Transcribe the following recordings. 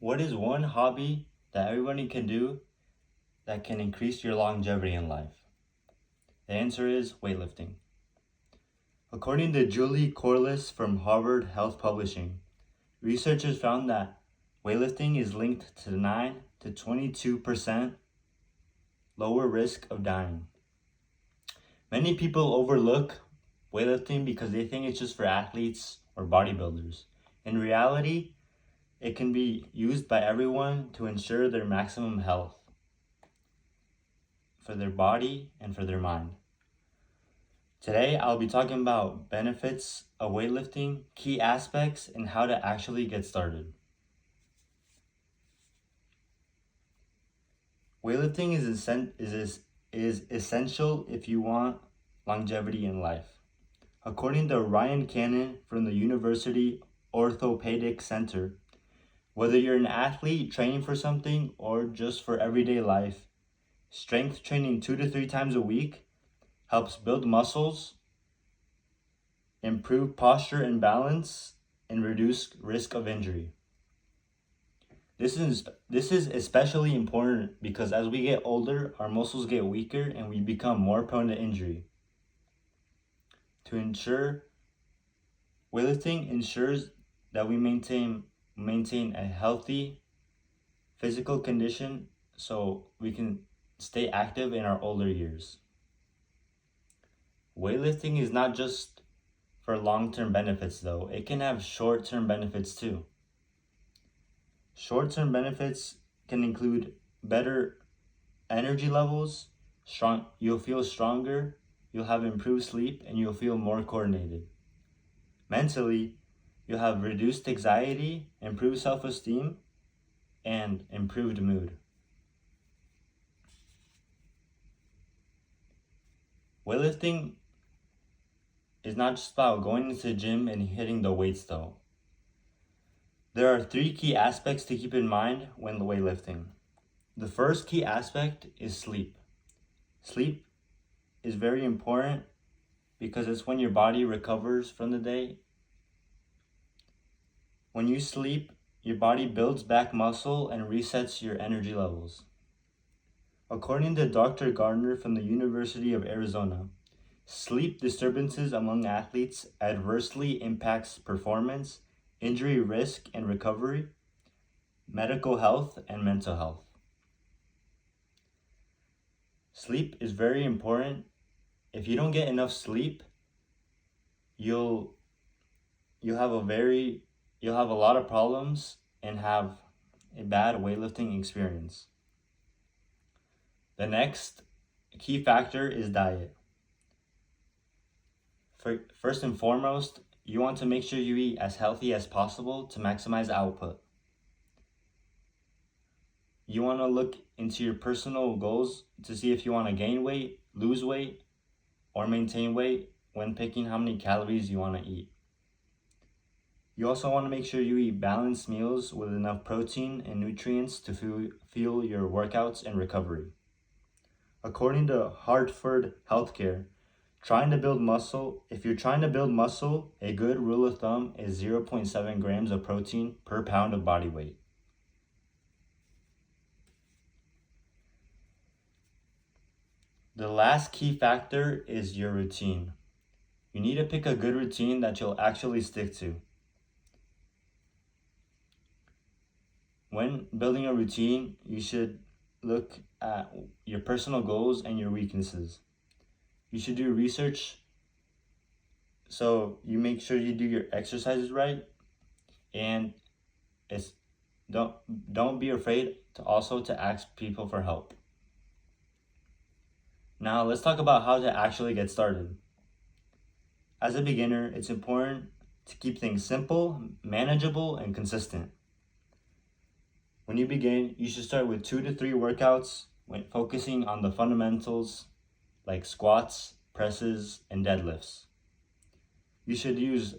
What is one hobby that everybody can do that can increase your longevity in life? The answer is weightlifting. According to Julie Corliss from Harvard Health Publishing, researchers found that weightlifting is linked to 9 to 22% lower risk of dying. Many people overlook weightlifting because they think it's just for athletes or bodybuilders. In reality, it can be used by everyone to ensure their maximum health for their body and for their mind. Today, I'll be talking about benefits of weightlifting, key aspects, and how to actually get started. Weightlifting is essential if you want longevity in life. According to Ryan Cannon from the University Orthopedic Center, whether you're an athlete training for something or just for everyday life, strength training 2 to 3 times a week helps build muscles, improve posture and balance, and reduce risk of injury. This is especially important because as we get older, our muscles get weaker and we become more prone to injury. To ensure weightlifting ensures that we maintain a healthy physical condition so we can stay active in our older years. Weightlifting is not just for long-term benefits though. It can have short-term benefits too. Short-term benefits can include better energy levels, you'll feel stronger, you'll have improved sleep, and you'll feel more coordinated. Mentally, you'll have reduced anxiety, improved self-esteem, and improved mood. Weightlifting is not just about going into the gym and hitting the weights though. There are 3 key aspects to keep in mind when weightlifting. The first key aspect is sleep. Sleep is very important because it's when your body recovers from the day. When you sleep, your body builds back muscle and resets your energy levels. According to Dr. Gardner from the University of Arizona, sleep disturbances among athletes adversely impacts performance, injury risk and recovery, medical health, and mental health. Sleep is very important. If you don't get enough sleep, you'll have a lot of problems and have a bad weightlifting experience. The next key factor is diet. First and foremost, you want to make sure you eat as healthy as possible to maximize output. You want to look into your personal goals to see if you want to gain weight, lose weight, or maintain weight when picking how many calories you want to eat. You also want to make sure you eat balanced meals with enough protein and nutrients to fuel your workouts and recovery. According to Hartford Healthcare, if you're trying to build muscle, a good rule of thumb is 0.7 grams of protein per pound of body weight. The last key factor is your routine. You need to pick a good routine that you'll actually stick to. When building a routine, you should look at your personal goals and your weaknesses. You should do research so you make sure you do your exercises right, and don't be afraid to ask people for help. Now let's talk about how to actually get started. As a beginner, it's important to keep things simple, manageable, and consistent. When you begin, you should start with 2 to 3 workouts when focusing on the fundamentals like squats, presses, and deadlifts. You should use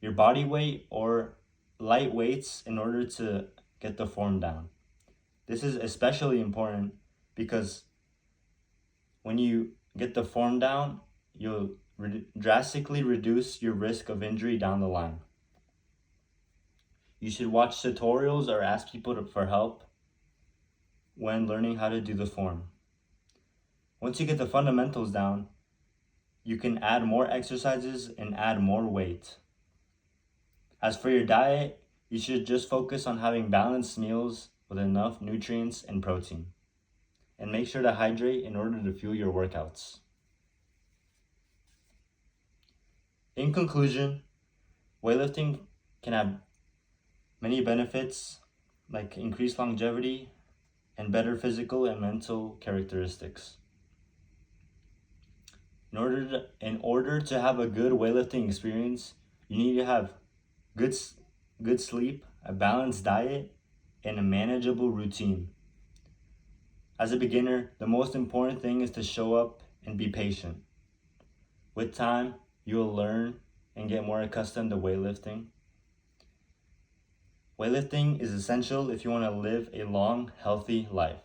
your body weight or light weights in order to get the form down. This is especially important because when you get the form down, you'll drastically reduce your risk of injury down the line. You should watch tutorials or ask people for help when learning how to do the form. Once you get the fundamentals down, you can add more exercises and add more weight. As for your diet, you should just focus on having balanced meals with enough nutrients and protein. And make sure to hydrate in order to fuel your workouts. In conclusion, weightlifting can have many benefits like increased longevity and better physical and mental characteristics. In order to have a good weightlifting experience, you need to have good sleep, a balanced diet, and a manageable routine. As a beginner, the most important thing is to show up and be patient. With time, you will learn and get more accustomed to weightlifting. Weightlifting is essential if you want to live a long, healthy life.